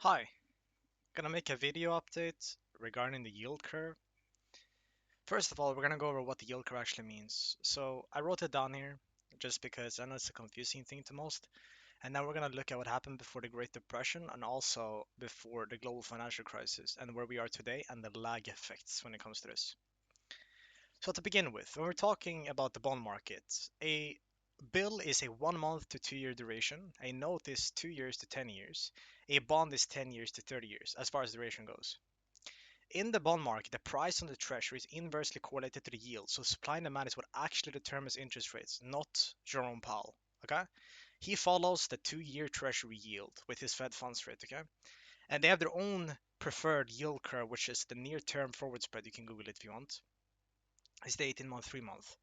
Hi, gonna make a video update regarding the yield curve. First of all, we're gonna go over what the yield curve actually means. So I wrote it down here just because I know it's a confusing thing to most. And now we're gonna look at what happened before the Great Depression and also before the global financial crisis and where we are today and the lag effects when it comes to this. So to begin with, when we're talking about the bond market, a bill is a 1 month to 2 year duration. A note is 2 years to 10 years. A bond is 10 years to 30 years as far as duration goes. In the bond market, the price on the treasury is inversely correlated to the yield. So supply and demand is what actually determines interest rates, not Jerome Powell. Okay? He follows the 2 year treasury yield with his Fed funds rate. Okay? And they have their own preferred yield curve, which is the near term forward spread. You can Google it if you want. It's the 18-month, 3 month.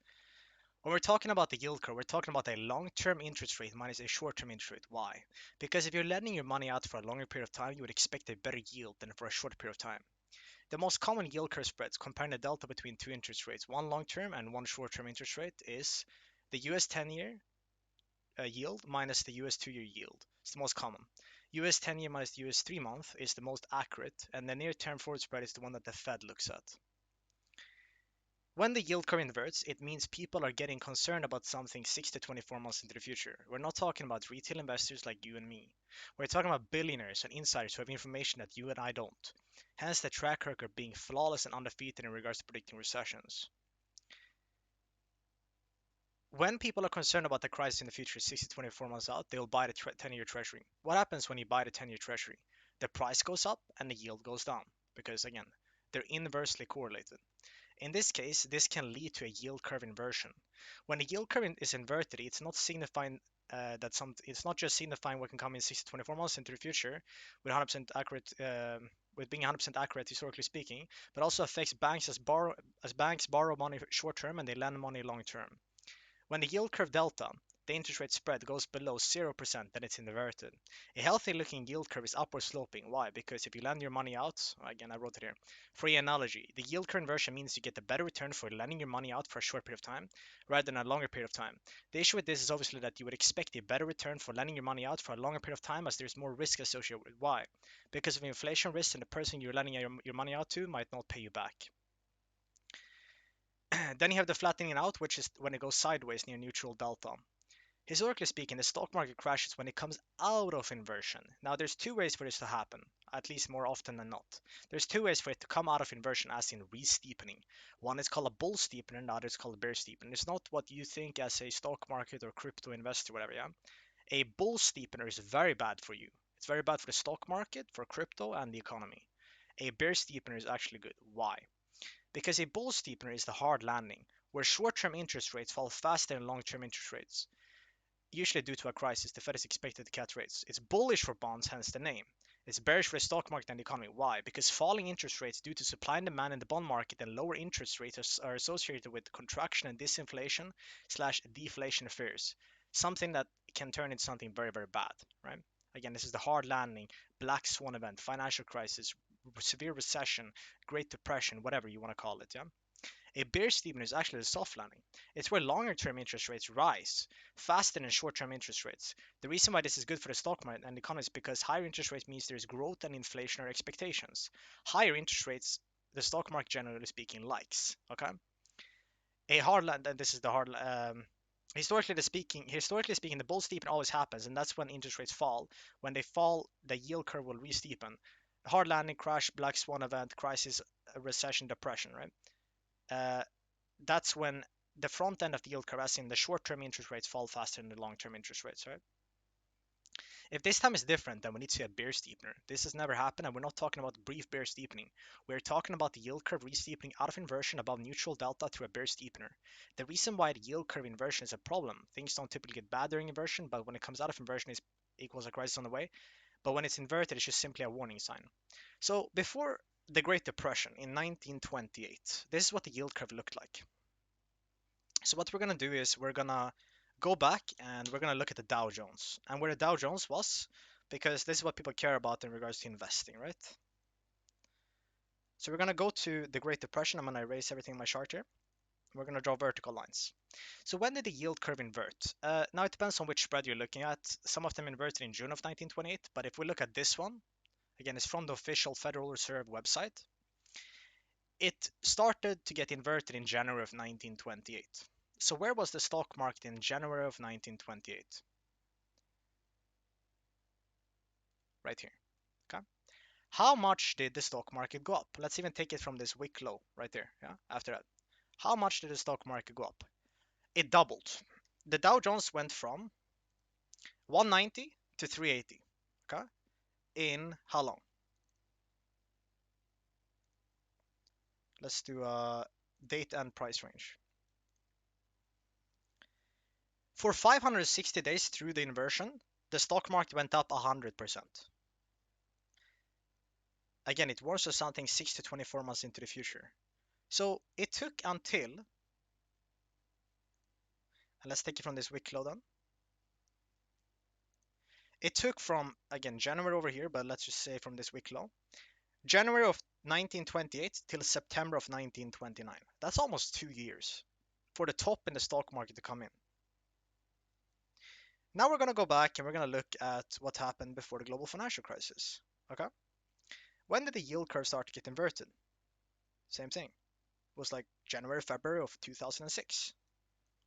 When we're talking about the yield curve, we're talking about a long-term interest rate minus a short-term interest rate. Why? Because if you're lending your money out for a longer period of time, you would expect a better yield than for a short period of time. The most common yield curve spreads comparing the delta between two interest rates, one long-term and one short-term interest rate, is the US 10-year yield minus the US 2-year yield. It's the most common. US 10-year minus the US 3-month is the most accurate, and the near-term forward spread is the one that the Fed looks at. When the yield curve inverts, it means people are getting concerned about something 6 to 24 months into the future. We're not talking about retail investors like you and me. We're talking about billionaires and insiders who have information that you and I don't. Hence the track record being flawless and undefeated in regards to predicting recessions. When people are concerned about the crisis in the future 6 to 24 months out, they will buy the 10-year treasury. What happens when you buy the 10-year treasury? The price goes up and the yield goes down because, again, they're inversely correlated. In this case, this can lead to a yield curve inversion. When the yield curve is inverted, it's not signifying it's not just signifying what can come in 6 to 24 months into the future with 100% accurate with being 100% accurate historically speaking, but also affects banks as banks borrow money short term and they lend money long term. When the yield curve delta, the interest rate spread, goes below 0%, then it's inverted. A healthy looking yield curve is upward sloping. Why? Because if you lend your money out, again, I wrote it here. For the analogy, the yield curve inversion means you get a better return for lending your money out for a short period of time rather than a longer period of time. The issue with this is obviously that you would expect a better return for lending your money out for a longer period of time as there's more risk associated with it. Why? Because of inflation risk and the person you're lending your money out to might not pay you back. Then you have the flattening out, which is when it goes sideways near neutral delta. Historically speaking, the stock market crashes when it comes out of inversion. Now, there's two ways for this to happen, at least more often than not. There's two ways for it to come out of inversion, as in re-steepening. One is called a bull steepener, and the other is called a bear steepener. It's not what you think as a stock market or crypto investor, whatever, yeah? A bull steepener is very bad for you. It's very bad for the stock market, for crypto, and the economy. A bear steepener is actually good. Why? Because a bull steepener is the hard landing, where short-term interest rates fall faster than long-term interest rates. Usually due to a crisis, the Fed is expected to cut rates. It's bullish for bonds, hence the name. It's bearish for the stock market and the economy. Why? Because falling interest rates due to supply and demand in the bond market and lower interest rates are associated with contraction and disinflation slash deflation fears. Something that can turn into something very, very bad, right? Again, this is the hard landing, black swan event, financial crisis, severe recession, Great Depression, whatever you want to call it, yeah? A bear steepener is actually a soft landing. It's where longer term interest rates rise faster than short term interest rates. The reason why this is good for the stock market and the economy is because higher interest rates means there's growth and inflationary expectations. Higher interest rates, the stock market generally speaking likes. Okay, a hard land, and this is the hard. Historically speaking, the bull steepen always happens, and that's when interest rates fall. When they fall, the yield curve will re-steepen. Hard landing, crash, black swan event, crisis, recession, depression, right? Uh, that's when the front end of the yield curve, as in the short-term interest rates, fall faster than the long-term interest rates, right? If this time is different, then we need to see a bear steepener. This has never happened, and we're not talking about brief bear steepening. We're talking about the yield curve re-steepening out of inversion above neutral delta to a bear steepener. The reason why the yield curve inversion is a problem, things don't typically get bad during inversion, but when it comes out of inversion, it equals a crisis on the way. But when it's inverted, it's just simply a warning sign. So before the Great Depression in 1928, this is what the yield curve looked like. So what we're gonna do is we're gonna go back and we're gonna look at the Dow Jones and where the Dow Jones was, because this is what people care about in regards to investing, right? So we're gonna go to the Great Depression. I'm gonna erase everything in my chart here. We're gonna draw vertical lines. So when did the yield curve invert? Now it depends on which spread you're looking at. Some of them inverted in June of 1928, but if we look at this one, Again, it's from the official Federal Reserve website. It started to get inverted in January of 1928. So where was the stock market in January of 1928? Right here. Okay. How much did the stock market go up? Let's even take it from this wick low right there. Yeah. After that, how much did the stock market go up? It doubled. The Dow Jones went from 190 to 380. Okay. In how long? Let's do a date and price range. For 560 days through the inversion, the stock market went up 100%. Again, it warns us something 6 to 24 months into the future. So it took until, and let's take it from this wick low then. It took from, again, January over here, but let's just say from this wick low, January of 1928 till September of 1929. That's almost 2 years for the top in the stock market to come in. Now we're going to go back and we're going to look at what happened before the global financial crisis. Okay? When did the yield curve start to get inverted? Same thing. It was like January, February of 2006.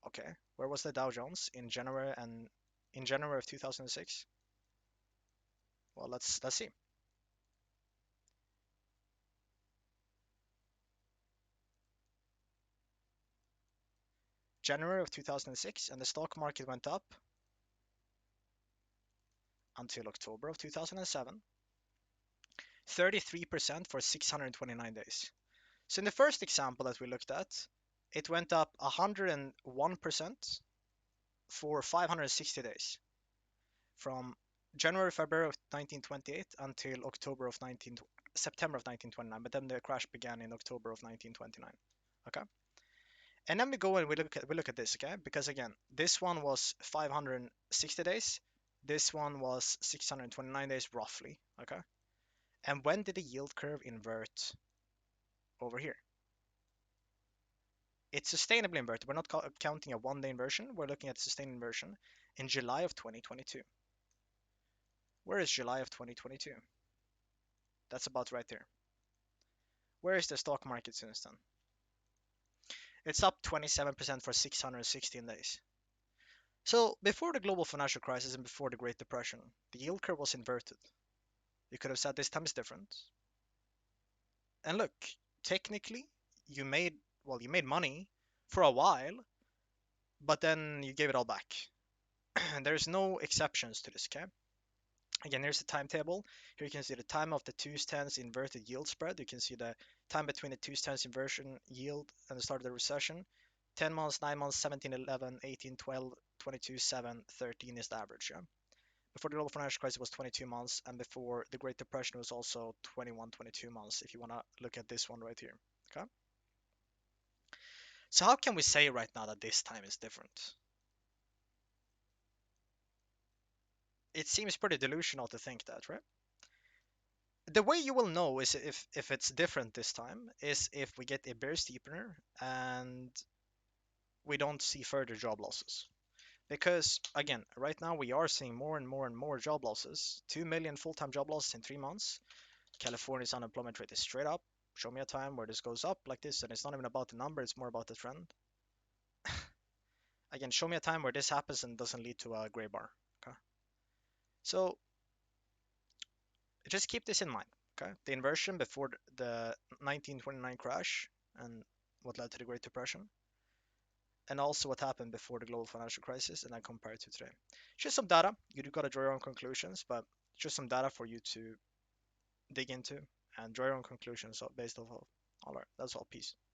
Okay, where was the Dow Jones in January of 2006? Well, let's see. January of 2006, and the stock market went up until October of 2007, 33% for 629 days. So in the first example that we looked at, it went up 101% for 560 days, from January, February of 1928 until September of 1929. But then the crash began in October of 1929. Okay. And then we go and we look at this, okay? Because again, this one was 560 days. This one was 629 days roughly, okay? And when did the yield curve invert over here? It's sustainably inverted. We're not counting a one-day inversion. We're looking at sustained inversion in July of 2022. Where is July of 2022? That's about right there. Where is the stock market since then? It's up 27% for 616 days. So before the global financial crisis and before the Great Depression, the yield curve was inverted. You could have said this time is different. And look, technically, you made you made money for a while, but then you gave it all back. There's no exceptions to this, okay? Again, here's the timetable. Here you can see the time of the two stands inverted yield spread. You can see the time between the two stands inversion yield and the start of the recession. 10 months, 9 months, 17, 11, 18, 12, 22, 7, 13 is the average, yeah? Before the global financial crisis was 22 months, and before the Great Depression was also 21, 22 months, if you want to look at this one right here. Okay. So how can we say right now that this time is different? It seems pretty delusional to think that, right? The way you will know is if it's different this time is if we get a bear steepener and we don't see further job losses. Because again, right now we are seeing more and more and more job losses. 2 million full-time job losses in 3 months. California's unemployment rate is straight up. Show me a time where this goes up like this, and it's not even about the number, it's more about the trend. Again, show me a time where this happens and doesn't lead to a gray bar. Okay. So just keep this in mind. Okay. The inversion before the 1929 crash and what led to the Great Depression, and also what happened before the global financial crisis, and then compare it to today. Just some data. You do gotta draw your own conclusions, but just some data for you to dig into and draw your own conclusions based off of. All right, that's all. Peace.